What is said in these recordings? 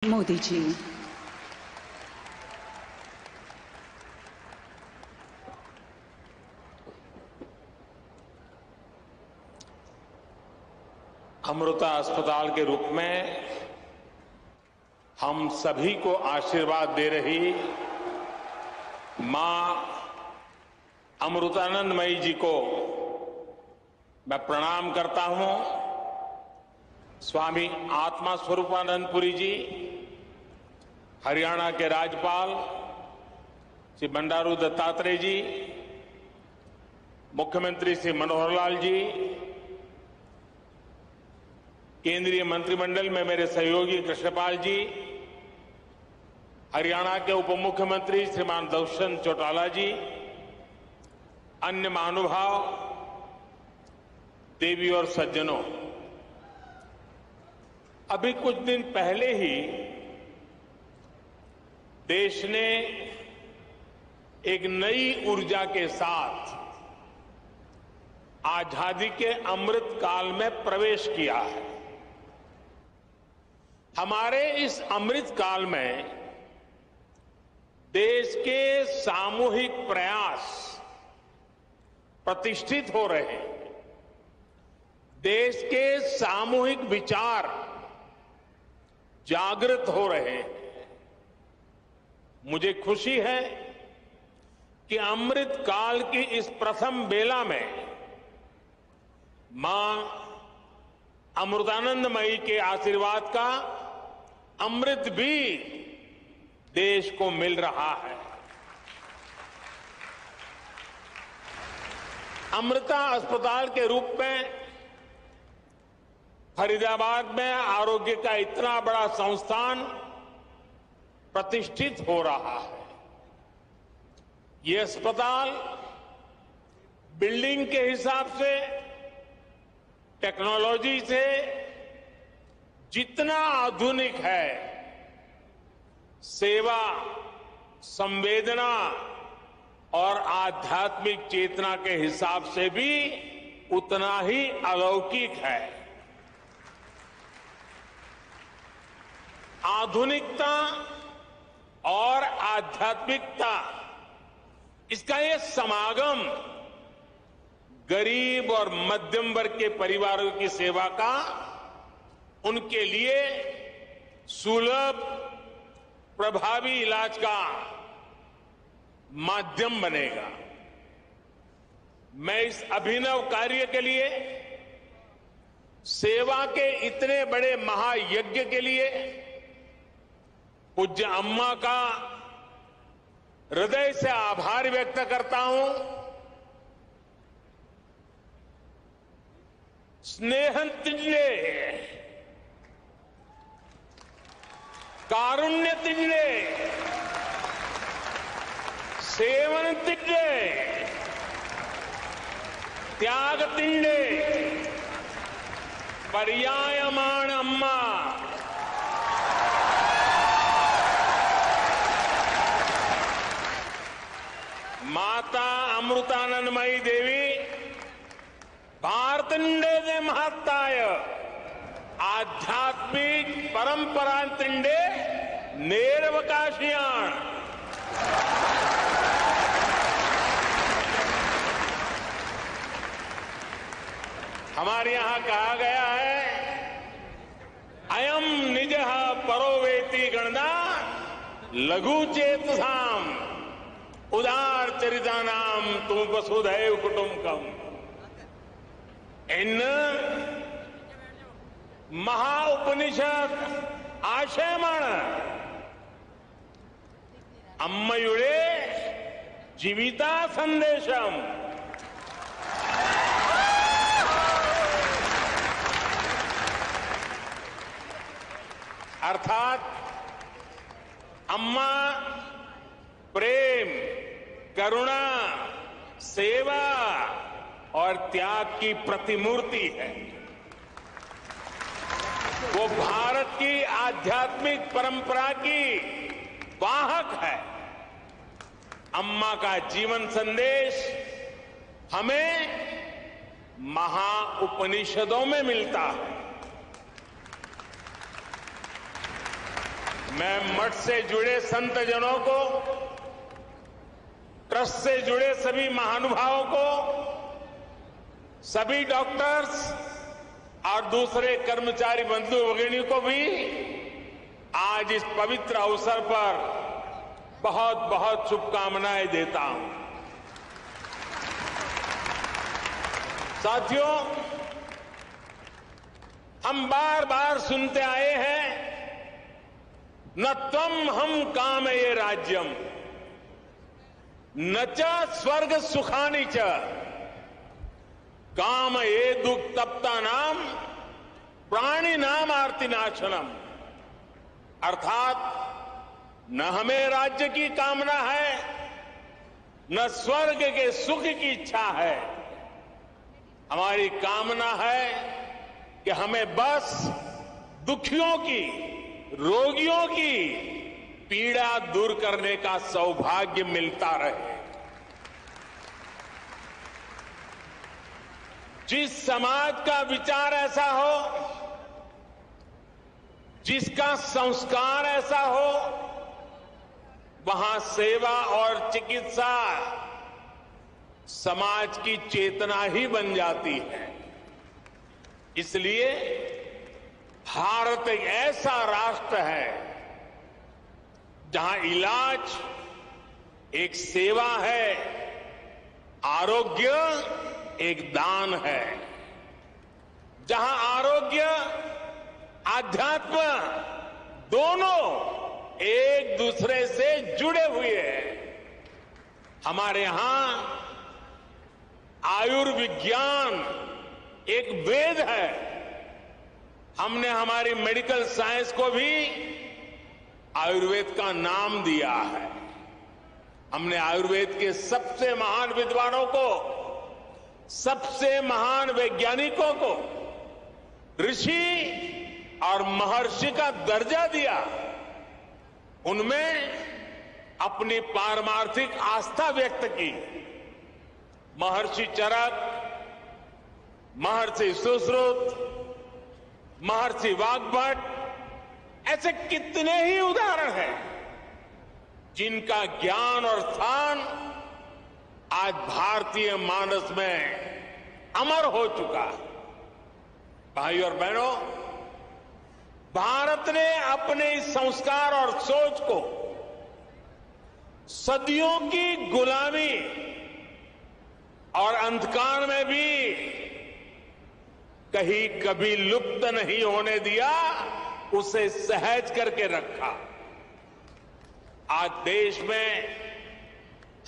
मोदी जी। अमृता अस्पताल के रूप में हम सभी को आशीर्वाद दे रही मां अमृतानंदमयी जी को मैं प्रणाम करता हूं। स्वामी आत्मा स्वरूपानंदपुरी जी, हरियाणा के राज्यपाल श्री बंडारू दत्तात्रेय जी, मुख्यमंत्री श्री मनोहर लाल जी, केंद्रीय मंत्रिमंडल में मेरे सहयोगी कृष्णपाल जी, हरियाणा के उप मुख्यमंत्री श्रीमान दुष्यंत चौटाला जी, अन्य महानुभाव, देवी और सज्जनों, अभी कुछ दिन पहले ही देश ने एक नई ऊर्जा के साथ आजादी के अमृत काल में प्रवेश किया है। हमारे इस अमृत काल में देश के सामूहिक प्रयास प्रतिष्ठित हो रहे हैं। देश के सामूहिक विचार जागृत हो रहे हैं। मुझे खुशी है कि अमृत काल की इस प्रथम बेला में मां अमृतानंदमयी के आशीर्वाद का अमृत भी देश को मिल रहा है। अमृता अस्पताल के रूप में फरीदाबाद में आरोग्य का इतना बड़ा संस्थान प्रतिष्ठित हो रहा है। ये अस्पताल बिल्डिंग के हिसाब से, टेक्नोलॉजी से जितना आधुनिक है, सेवा, संवेदना और आध्यात्मिक चेतना के हिसाब से भी उतना ही अलौकिक है। आधुनिकता और आध्यात्मिकता, इसका ये समागम गरीब और मध्यम वर्ग के परिवारों की सेवा का उनके लिए सुलभ, प्रभावी इलाज का माध्यम बनेगा। मैं इस अभिनव कार्य के लिए, सेवा के इतने बड़े महायज्ञ के लिए पूज्य अम्मा का हृदय से आभार व्यक्त करता हूं। स्नेहं तिजले, कारुण्य तिजले, सेवन तिजले, त्याग तिंडे, पर्यायमाण अम्मा। माता अमृतानंदमयी देवी भारतंडे दे महत्ताय आध्यात्मिक परंपरा तिंडे नेरवकाशियाण। हमारे यहां कहा गया है, अयम निजः परोवेति गणना लघु चेतसाम उदार चरितानाम तुम वसुधैव कुटुंबकम। इन महाउपनिषद आशयमाण अम्मयुड़े जीविता संदेशम। अर्थात अम्मा प्रेम, करुणा, सेवा और त्याग की प्रतिमूर्ति है। वो भारत की आध्यात्मिक परंपरा की वाहक है। अम्मा का जीवन संदेश हमें महाउपनिषदों में मिलता है। मैं मठ से जुड़े संत जनों को, ट्रस्ट से जुड़े सभी महानुभावों को, सभी डॉक्टर्स और दूसरे कर्मचारी बंधु भगिनियों को भी आज इस पवित्र अवसर पर बहुत बहुत शुभकामनाएं देता हूं। साथियों, हम बार बार सुनते आए हैं, न त्वम हम कामये राज्यम न च स्वर्ग सुखानि च कामये दुक्तप्ता नाम प्राणी नाम आर्तिनाशनम। अर्थात न हमें राज्य की कामना है, न स्वर्ग के सुख की इच्छा है। हमारी कामना है कि हमें बस दुखियों की, रोगियों की पीड़ा दूर करने का सौभाग्य मिलता रहे। जिस समाज का विचार ऐसा हो, जिसका संस्कार ऐसा हो, वहां सेवा और चिकित्सा समाज की चेतना ही बन जाती है। इसलिए भारत एक ऐसा राष्ट्र है जहां इलाज एक सेवा है, आरोग्य एक दान है। जहां आरोग्य, आध्यात्म दोनों एक दूसरे से जुड़े हुए हैं। हमारे यहां आयुर्विज्ञान एक वेद है। हमने हमारी मेडिकल साइंस को भी आयुर्वेद का नाम दिया है। हमने आयुर्वेद के सबसे महान विद्वानों को, सबसे महान वैज्ञानिकों को ऋषि और महर्षि का दर्जा दिया। उनमें अपनी पारमार्थिक आस्था व्यक्त की। महर्षि चरक, महर्षि सुश्रुत, महर्षि वाग्भट, ऐसे कितने ही उदाहरण हैं जिनका ज्ञान और स्थान आज भारतीय मानस में अमर हो चुका है। भाई और बहनों, भारत ने अपने इस संस्कार और सोच को सदियों की गुलामी और अंधकार में भी कहीं कभी लुप्त नहीं होने दिया, उसे सहज करके रखा। आज देश में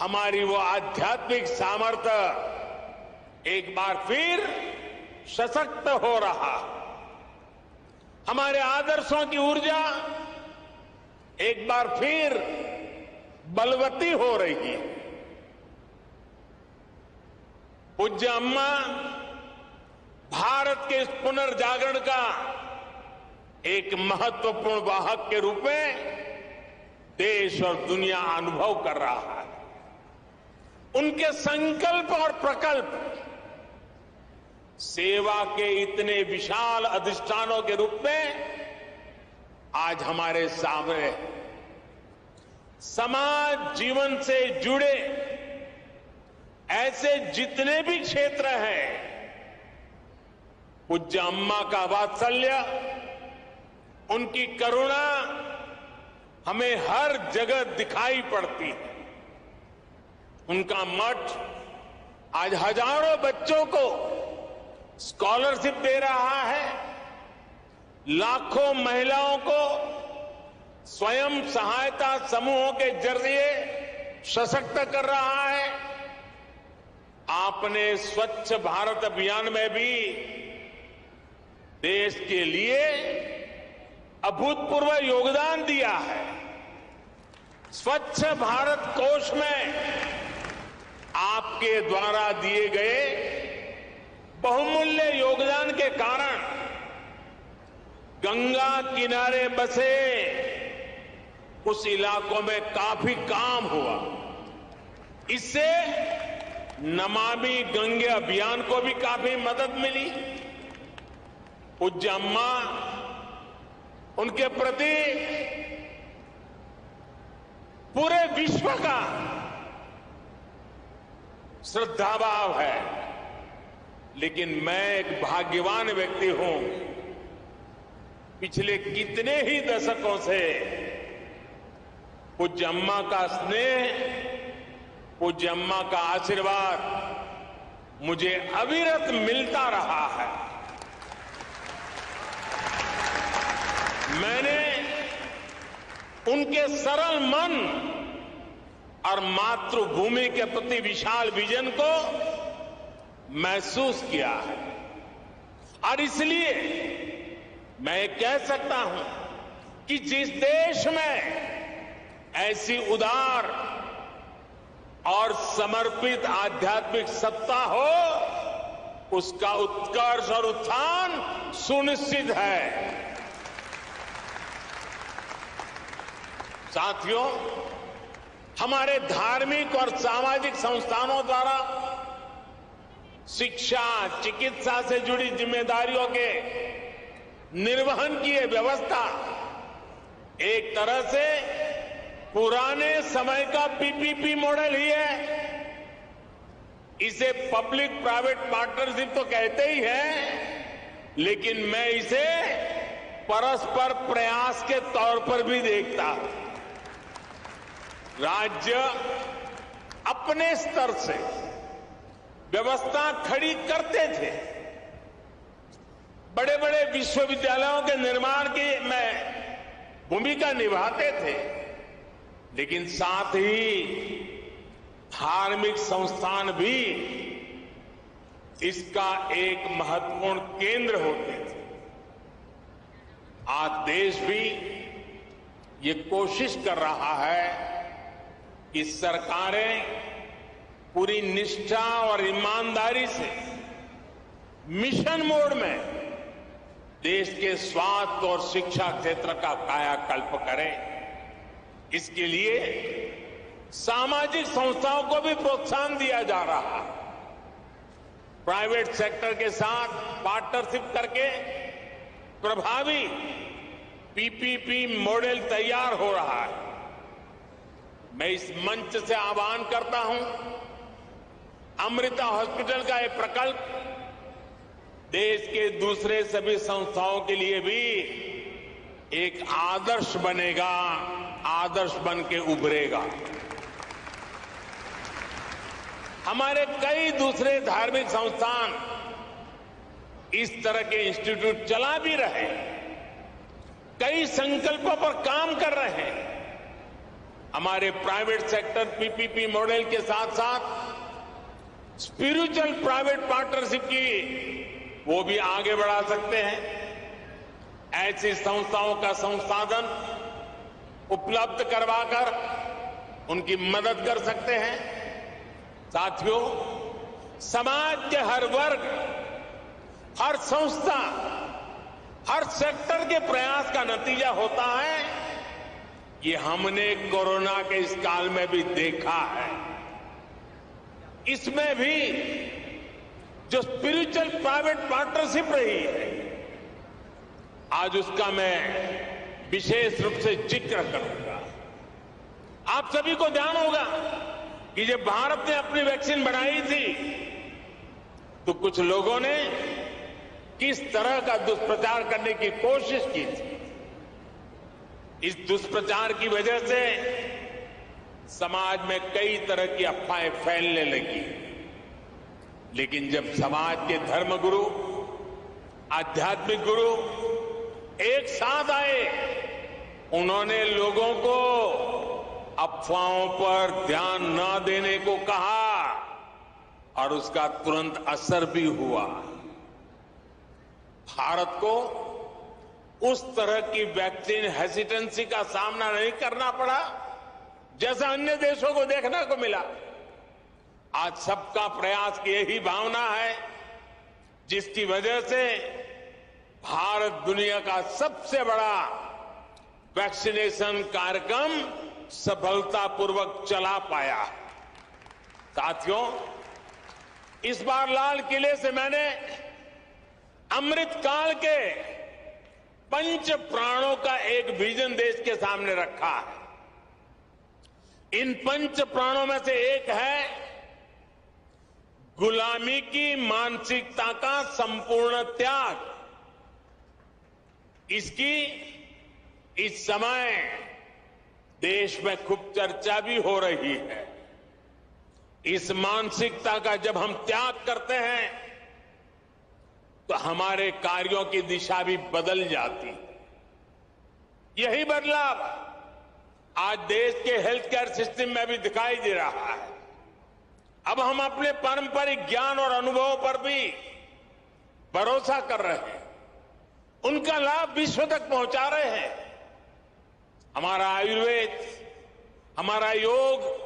हमारी वो आध्यात्मिक सामर्थ्य एक बार फिर सशक्त हो रहा। हमारे आदर्शों की ऊर्जा एक बार फिर बलवती हो रही है। पूज्य अम्मा भारत के इस पुनर्जागरण का एक महत्वपूर्ण वाहक के रूप में देश और दुनिया अनुभव कर रहा है। उनके संकल्प और प्रकल्प सेवा के इतने विशाल अधिष्ठानों के रूप में आज हमारे सामने समाज जीवन से जुड़े ऐसे जितने भी क्षेत्र हैं, पूज्य अम्मा का वात्सल्य, उनकी करुणा हमें हर जगह दिखाई पड़ती है। उनका मठ आज हजारों बच्चों को स्कॉलरशिप दे रहा है, लाखों महिलाओं को स्वयं सहायता समूहों के जरिए सशक्त कर रहा है। आपने स्वच्छ भारत अभियान में भी देश के लिए अभूतपूर्व योगदान दिया है। स्वच्छ भारत कोष में आपके द्वारा दिए गए बहुमूल्य योगदान के कारण गंगा किनारे बसे उस इलाकों में काफी काम हुआ। इससे नमामि गंगे अभियान को भी काफी मदद मिली। पूज्य अम्मा, उनके प्रति विश्व का श्रद्धाभाव है। लेकिन मैं एक भाग्यवान व्यक्ति हूं, पिछले कितने ही दशकों से पूज्य अम्मा का स्नेह, पूज्य अम्मा का आशीर्वाद मुझे अविरत मिलता रहा है। मैंने उनके सरल मन और मातृभूमि के प्रति विशाल विजन को महसूस किया है, और इसलिए मैं कह सकता हूं कि जिस देश में ऐसी उदार और समर्पित आध्यात्मिक सत्ता हो, उसका उत्कर्ष और उत्थान सुनिश्चित है। साथियों, हमारे धार्मिक और सामाजिक संस्थानों द्वारा शिक्षा, चिकित्सा से जुड़ी जिम्मेदारियों के निर्वहन की यह व्यवस्था एक तरह से पुराने समय का पीपीपी मॉडल ही है। इसे पब्लिक प्राइवेट पार्टनरशिप तो कहते ही हैं, लेकिन मैं इसे परस्पर प्रयास के तौर पर भी देखता हूं। राज्य अपने स्तर से व्यवस्था खड़ी करते थे, बड़े बड़े विश्वविद्यालयों के निर्माण की में भूमिका निभाते थे, लेकिन साथ ही धार्मिक संस्थान भी इसका एक महत्वपूर्ण केंद्र होते थे। आज देश भी ये कोशिश कर रहा है कि सरकारें पूरी निष्ठा और ईमानदारी से मिशन मोड में देश के स्वास्थ्य और शिक्षा क्षेत्र का कायाकल्प करें। इसके लिए सामाजिक संस्थाओं को भी प्रोत्साहन दिया जा रहा है। प्राइवेट सेक्टर के साथ पार्टनरशिप करके प्रभावी पीपीपी मॉडल तैयार हो रहा है। मैं इस मंच से आह्वान करता हूं, अमृता हॉस्पिटल का यह प्रकल्प देश के दूसरे सभी संस्थाओं के लिए भी एक आदर्श बनेगा, आदर्श बन के उभरेगा। हमारे कई दूसरे धार्मिक संस्थान इस तरह के इंस्टीट्यूट चला भी रहे, कई संकल्पों पर काम कर रहे हैं। हमारे प्राइवेट सेक्टर पीपीपी मॉडल के साथ साथ स्पिरिचुअल प्राइवेट पार्टनरशिप की वो भी आगे बढ़ा सकते हैं। ऐसी संस्थाओं का संसाधन उपलब्ध करवाकर उनकी मदद कर सकते हैं। साथियों, समाज के हर वर्ग, हर संस्था, हर सेक्टर के प्रयास का नतीजा होता है। ये हमने कोरोना के इस काल में भी देखा है। इसमें भी जो स्पिरिचुअल प्राइवेट पार्टनरशिप रही है, आज उसका मैं विशेष रूप से जिक्र करूंगा। आप सभी को ध्यान होगा कि जब भारत ने अपनी वैक्सीन बनाई थी तो कुछ लोगों ने किस तरह का दुष्प्रचार करने की कोशिश की थी। इस दुष्प्रचार की वजह से समाज में कई तरह की अफवाहें फैलने लगी। लेकिन जब समाज के धर्मगुरु, आध्यात्मिक गुरु एक साथ आए, उन्होंने लोगों को अफवाहों पर ध्यान न देने को कहा और उसका तुरंत असर भी हुआ। भारत को उस तरह की वैक्सीन हेसिटेंसी का सामना नहीं करना पड़ा जैसा अन्य देशों को देखने को मिला। आज सबका प्रयास की यही भावना है जिसकी वजह से भारत दुनिया का सबसे बड़ा वैक्सीनेशन कार्यक्रम सफलतापूर्वक चला पाया। साथियों, इस बार लाल किले से मैंने अमृत काल के पंच प्राणों का एक विजन देश के सामने रखा है। इन पंच प्राणों में से एक है गुलामी की मानसिकता का संपूर्ण त्याग। इसकी इस समय देश में खूब चर्चा भी हो रही है। इस मानसिकता का जब हम त्याग करते हैं तो हमारे कार्यों की दिशा भी बदल जाती है। यही बदलाव आज देश के हेल्थ केयर सिस्टम में भी दिखाई दे रहा है। अब हम अपने पारंपरिक ज्ञान और अनुभवों पर भी भरोसा कर रहे हैं, उनका लाभ विश्व तक पहुंचा रहे हैं। हमारा आयुर्वेद, हमारा योग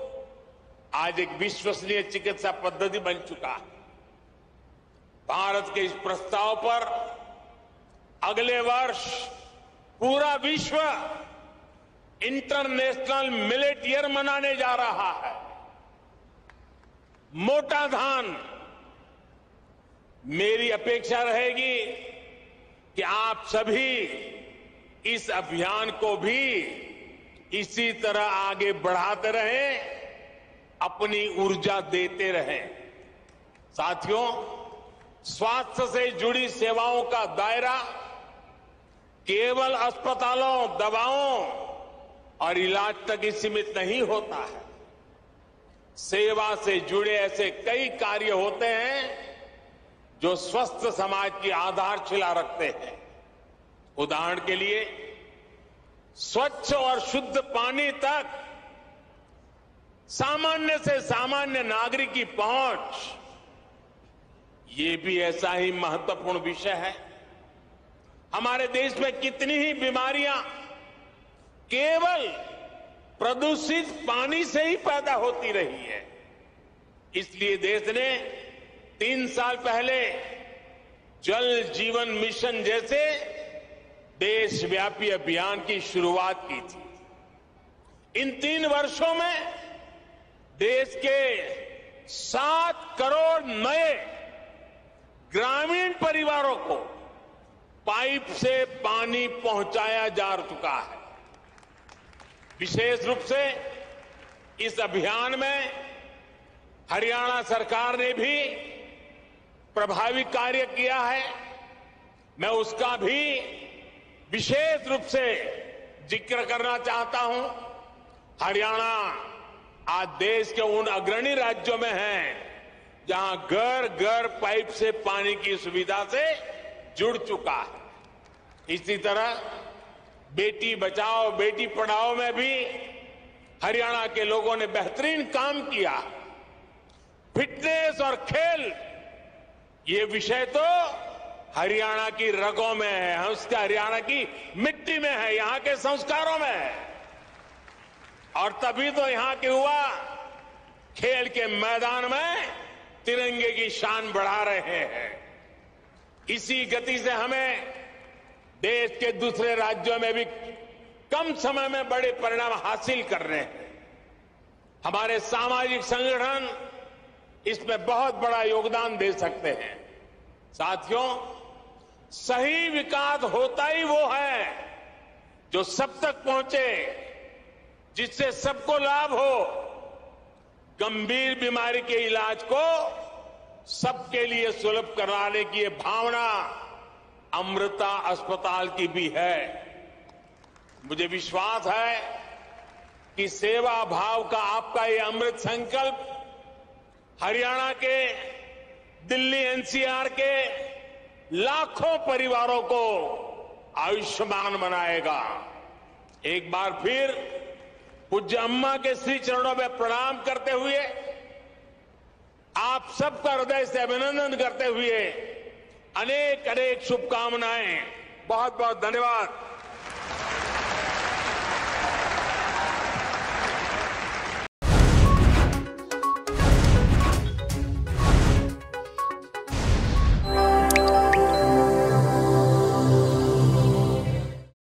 आज एक विश्वसनीय चिकित्सा पद्धति बन चुका है। भारत के इस प्रस्ताव पर अगले वर्ष पूरा विश्व इंटरनेशनल मिलेट ईयर मनाने जा रहा है। मोटा धान, मेरी अपेक्षा रहेगी कि आप सभी इस अभियान को भी इसी तरह आगे बढ़ाते रहें, अपनी ऊर्जा देते रहें। साथियों, स्वास्थ्य से जुड़ी सेवाओं का दायरा केवल अस्पतालों, दवाओं और इलाज तक ही सीमित नहीं होता है। सेवा से जुड़े ऐसे कई कार्य होते हैं जो स्वस्थ समाज की आधारशिला रखते हैं। उदाहरण के लिए, स्वच्छ और शुद्ध पानी तक सामान्य से सामान्य नागरिक की पहुंच, ये भी ऐसा ही महत्वपूर्ण विषय है। हमारे देश में कितनी ही बीमारियां केवल प्रदूषित पानी से ही पैदा होती रही है। इसलिए देश ने 3 साल पहले जल जीवन मिशन जैसे देशव्यापी अभियान की शुरुआत की थी। इन 3 वर्षों में देश के 7 करोड़ नए ग्रामीण परिवारों को पाइप से पानी पहुंचाया जा चुका है। विशेष रूप से इस अभियान में हरियाणा सरकार ने भी प्रभावी कार्य किया है। मैं उसका भी विशेष रूप से जिक्र करना चाहता हूं। हरियाणा आज देश के उन अग्रणी राज्यों में है जहां घर घर पाइप से पानी की सुविधा से जुड़ चुका है। इसी तरह बेटी बचाओ बेटी पढ़ाओ में भी हरियाणा के लोगों ने बेहतरीन काम किया। फिटनेस और खेल, ये विषय तो हरियाणा की रगों में है, उसका हरियाणा की मिट्टी में है, यहां के संस्कारों में है। और तभी तो यहां के युवा खेल के मैदान में तिरंगे की शान बढ़ा रहे हैं। इसी गति से हमें देश के दूसरे राज्यों में भी कम समय में बड़े परिणाम हासिल कर रहे हैं। हमारे सामाजिक संगठन इसमें बहुत बड़ा योगदान दे सकते हैं। साथियों, सही विकास होता ही वो है जो सब तक पहुंचे, जिससे सबको लाभ हो। गंभीर बीमारी के इलाज को सबके लिए सुलभ कराने की ये भावना अमृता अस्पताल की भी है। मुझे विश्वास है कि सेवा भाव का आपका ये अमृत संकल्प हरियाणा के, दिल्ली एनसीआर के लाखों परिवारों को आयुष्मान बनाएगा। एक बार फिर पूज्य अम्मा के श्री चरणों में प्रणाम करते हुए, आप सबका हृदय से अभिनंदन करते हुए अनेक अनेक शुभकामनाएं। बहुत बहुत धन्यवाद।